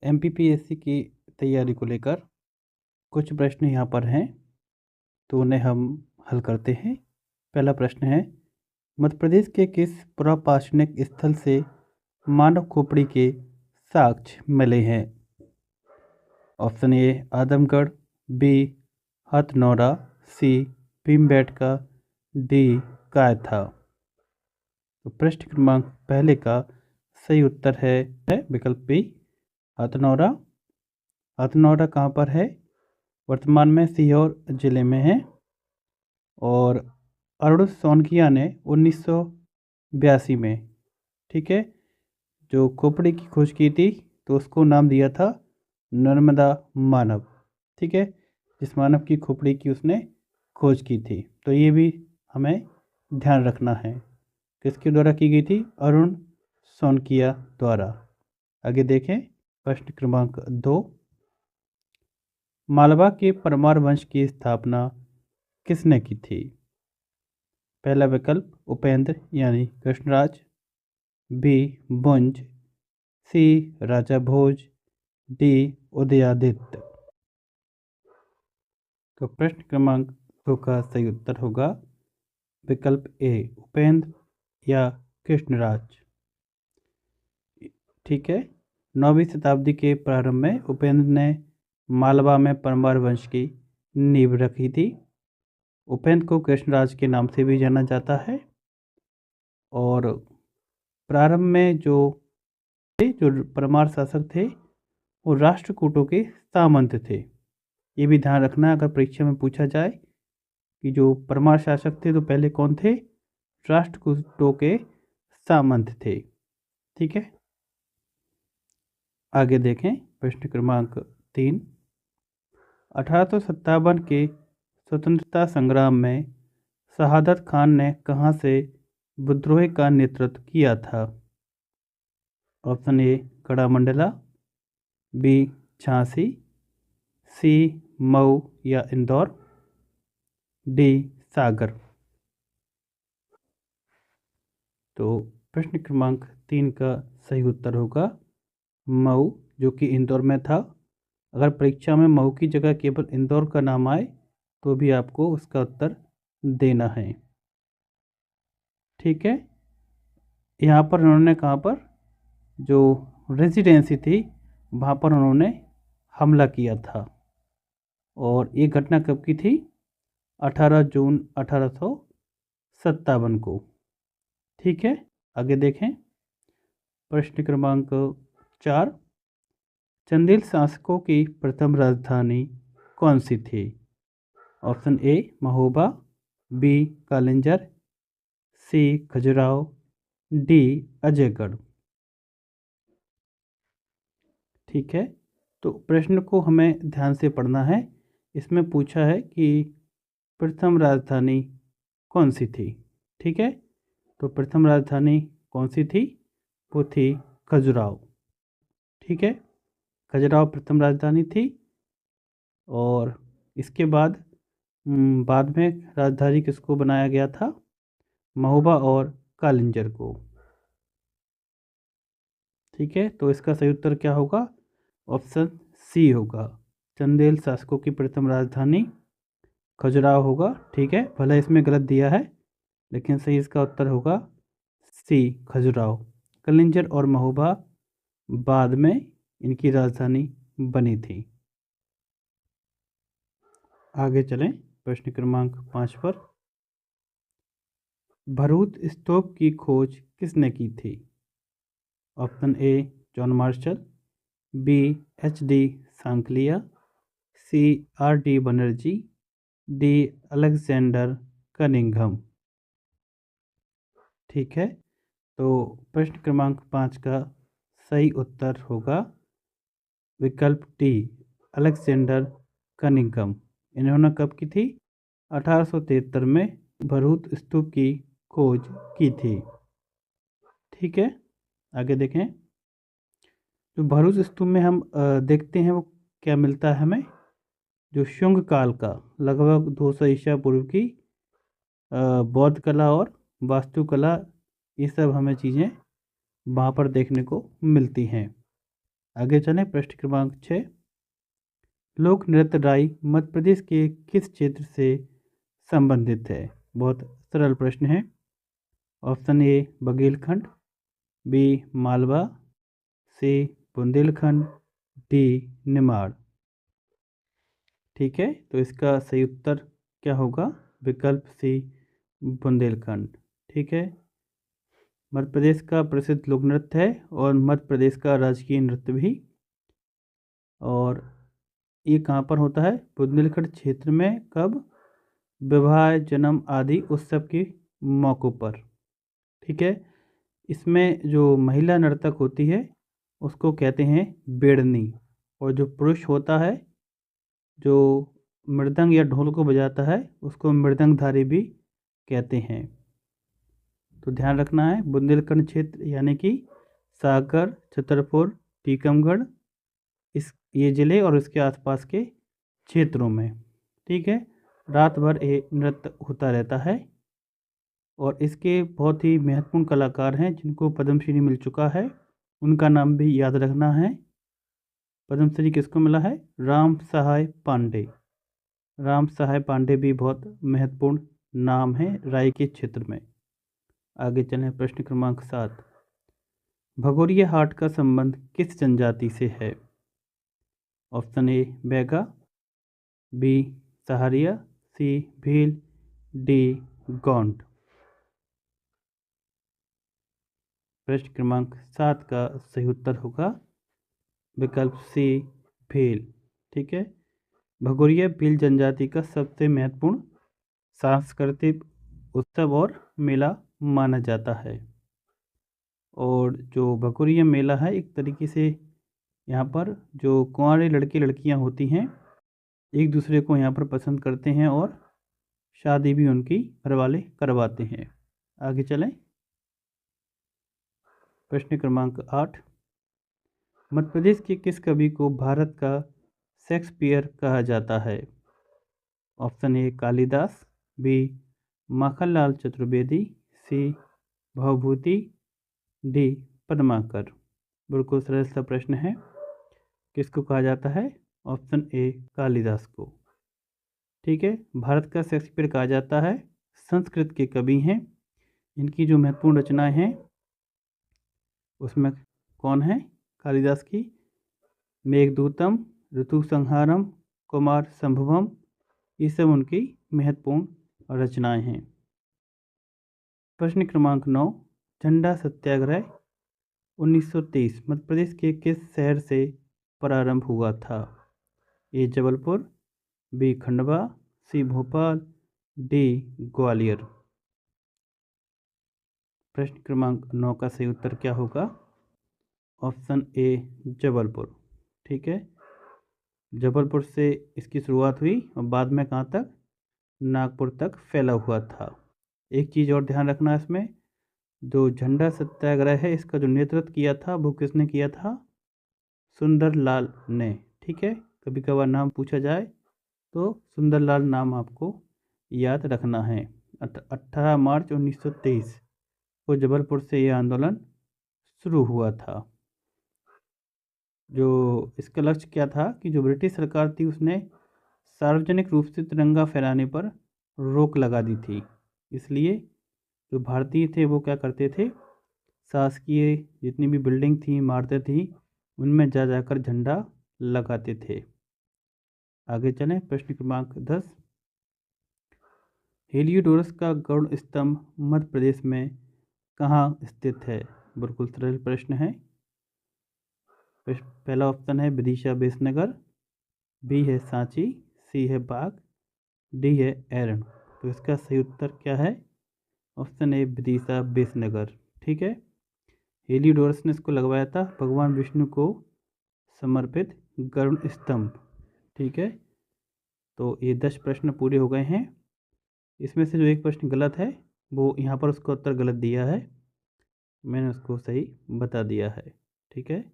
MPPSC की तैयारी को लेकर कुछ प्रश्न यहाँ पर हैं, तो उन्हें हम हल करते हैं। पहला प्रश्न है, मध्य प्रदेश के किस पुरापाषाणिक स्थल से मानव खोपड़ी के साक्ष्य मिले हैं? Option A Adamgarh, B Hathnora, C Bhimbetka, D Kayatha. तो प्रश्न क्रमांक पहले का सही उत्तर है विकल्प बी हथनौरा। हथनौरा कहाँ पर है? वर्तमान में सीहोर जिले में है। और अरुण सोनकिया ने 1982 में, ठीक है, जो खोपड़ी की खोज की थी तो उसको नाम दिया था नर्मदा मानव, ठीक है, जिस मानव की खोपड़ी की उसने खोज की थी। तो ये भी हमें ध्यान रखना है, किसके द्वारा की गई थी? अरुण सोनकिया द्वारा। आगे देखें प्रश्न क्रमांक 2, मालवा के परमार वंश की स्थापना किसने की थी? पहला विकल्प उपेंद्र यानी कृष्णराज, बी बुंज, सी राजा भोज, डी उदयादित्य। तो प्रश्न क्रमांक 2 का सही उत्तर होगा विकल्प ए उपेंद्र या कृष्णराज, ठीक है। 9वीं शताब्दी के प्रारंभ में उपेंद्र ने मालवा में परमार वंश की नींव रखी थी। उपेंद्र को कृष्णराज के नाम से भी जाना जाता है। और प्रारंभ में जो परमार शासक थे वो राष्ट्रकूटों के सामंत थे। ये भी ध्यान रखना, अगर परीक्षा में पूछा जाए कि जो परमार शासक थे तो पहले कौन थे? राष्ट्रकूटों के सामंत थे, ठीक है। आगे देखें प्रश्न क्रमांक 3, 1857 के स्वतंत्रता संग्राम में शहादत खान ने कहाँ से विद्रोह का नेतृत्व किया था? Option A Garhamandla, B Jhansi, C Mau या इंदौर, डी सागर। तो प्रश्न क्रमांक 3 का सही उत्तर होगा मऊ, जो कि इंदौर में था। अगर परीक्षा में मऊ की जगह केवल इंदौर का नाम आए तो भी आपको उसका उत्तर देना है, ठीक है। यहाँ पर उन्होंने कहाँ पर जो रेजिडेंसी थी वहाँ पर उन्होंने हमला किया था। और ये घटना कब की थी? 18 जून 1857 को, ठीक है। आगे देखें प्रश्न क्रमांक 4, चंदेल शासकों की प्रथम राजधानी कौन सी थी? Option A Mahoba, B Kalinjar, C Khajuraho, D Ajaygarh, ठीक है। तो प्रश्न को हमें ध्यान से पढ़ना है। इसमें पूछा है कि प्रथम राजधानी कौन सी थी, ठीक है। तो प्रथम राजधानी कौन सी थी? वो थी खजुराहो, ठीक है। खजुराहो प्रथम राजधानी थी। और इसके बाद बाद में राजधानी किसको बनाया गया था? महोबा और कालिंजर को, ठीक है। तो इसका सही उत्तर क्या होगा? ऑप्शन सी होगा, चंदेल शासकों की प्रथम राजधानी खजुराहो होगा, ठीक है। भले इसमें गलत दिया है लेकिन सही इसका उत्तर होगा सी खजुराहो। कलिंजर और महोबा बाद में इनकी राजधानी बनी थी। आगे चलें प्रश्न क्रमांक 5 पर, भरूच स्तूप की खोज किसने की थी? Option A John Marshall, B H D Sankalia, C R D Banerjee, D Alexander Cunningham, ठीक है। तो प्रश्न क्रमांक 5 का सही उत्तर होगा विकल्प डी अलेक्जेंडर कनिंघम। इन्होंने कब की थी? 1873 में भरूच स्तूप की खोज की थी, ठीक है। आगे देखें, जो भरूच स्तूप में हम देखते हैं वो क्या मिलता है हमें? जो शुंग काल का लगभग 200 ईसा पूर्व की बौद्ध कला और वास्तुकला, ये सब हमें चीज़ें वहाँ पर देखने को मिलती हैं। आगे चलें, प्रश्न क्रमांक 6। लोक नृत्य राई मध्य प्रदेश के किस क्षेत्र से संबंधित है? बहुत सरल प्रश्न है। Option A Baghelkhand, B Malwa, C Bundelkhand, D Nimar. ठीक है, तो इसका सही उत्तर क्या होगा? विकल्प सी बुंदेलखंड। ठीक है, मध्य प्रदेश का प्रसिद्ध लोक नृत्य है और मध्य प्रदेश का राजकीय नृत्य भी। और ये कहाँ पर होता है? बुंदेलखंड क्षेत्र में। कब? विवाह, जन्म आदि उत्सव के मौक़ों पर। ठीक है, इसमें जो महिला नर्तक होती है उसको कहते हैं बेड़नी, और जो पुरुष होता है जो मृदंग या ढोल को बजाता है उसको मृदंगधारी भी कहते हैं। तो ध्यान रखना है, बुंदेलखंड क्षेत्र यानी कि सागर, छतरपुर, टीकमगढ़, ये ज़िले और इसके आसपास के क्षेत्रों में। ठीक है, रात भर ये नृत्य होता रहता है और इसके बहुत ही महत्वपूर्ण कलाकार हैं जिनको पद्मश्री मिल चुका है। उनका नाम भी याद रखना है। पद्मश्री किसको मिला है? राम सहाय पांडे। राम सहाय पांडे भी बहुत महत्वपूर्ण नाम है राय के क्षेत्र में। आगे चलें, प्रश्न क्रमांक 7। भगोरिया हाट का संबंध किस जनजाति से है? Option A Baiga, B Saharia, C Bhil, D Gond. प्रश्न क्रमांक 7 का सही उत्तर होगा विकल्प सी भील। ठीक है, भगोरिया भील जनजाति का सबसे महत्वपूर्ण सांस्कृतिक उत्सव और मेला माना जाता है। और जो भगोरिया मेला है, एक तरीके से यहाँ पर जो कुंवारे लड़के लड़कियाँ होती हैं एक दूसरे को यहाँ पर पसंद करते हैं और शादी भी उनकी घर वाले करवाते हैं। आगे चलें, प्रश्न क्रमांक 8। मध्य प्रदेश के किस कवि को भारत का शेक्सपियर कहा जाता है? Option A Kalidas, B Makhanlal Chaturvedi, C Bhavabhuti, D Padmakar. बिल्कुल सरल सा प्रश्न है। किसको कहा जाता है? ऑप्शन ए कालिदास को। ठीक है, भारत का शेक्सपियर कहा जाता है। संस्कृत के कवि हैं। इनकी जो महत्वपूर्ण रचनाएं हैं उसमें कौन है? कालिदास की मेघदूतम, ऋतुसंहारम, कुमार संभवम, ये सब उनकी महत्वपूर्ण रचनाएं हैं। प्रश्न क्रमांक 9। झंडा सत्याग्रह 1923 मध्य प्रदेश के किस शहर से प्रारंभ हुआ था? ए जबलपुर, बी खंडवा, सी भोपाल, डी ग्वालियर। प्रश्न क्रमांक 9 का सही उत्तर क्या होगा? Option A Jabalpur. ठीक है, जबलपुर से इसकी शुरुआत हुई और बाद में कहाँ तक? नागपुर तक फैला हुआ था। एक चीज़ और ध्यान रखना है इसमें, जो झंडा सत्याग्रह है इसका जो नेतृत्व किया था वो किसने किया था? सुंदरलाल ने। ठीक है, कभी कभार नाम पूछा जाए तो सुंदरलाल नाम आपको याद रखना है। 18 मार्च 1923 को जबलपुर से यह आंदोलन शुरू हुआ था। जो इसका लक्ष्य क्या था कि जो ब्रिटिश सरकार थी उसने सार्वजनिक रूप से तिरंगा फहराने पर रोक लगा दी थी। इसलिए जो भारतीय थे वो क्या करते थे? शासकीय जितनी भी बिल्डिंग थी, इमारतें थी, उनमें जा जाकर झंडा लगाते थे। आगे चलें, प्रश्न क्रमांक 10। हेलियोडोरस का गरुड़ स्तंभ मध्य प्रदेश में कहाँ स्थित है? बिल्कुल सरल प्रश्न है। पहला ऑप्शन है विदिशा बेसनगर, बी है सांची, सी है बाग, डी है एरन। तो इसका सही उत्तर क्या है? ऑप्शन ए विदिशा बेसनगर। ठीक है, हेलियोडोरस ने इसको लगवाया था भगवान विष्णु को समर्पित गरुड़ स्तंभ। ठीक है, तो ये 10 प्रश्न पूरे हो गए हैं। इसमें से जो एक प्रश्न गलत है वो यहाँ पर उसका उत्तर गलत दिया है, मैंने उसको सही बता दिया है। ठीक है।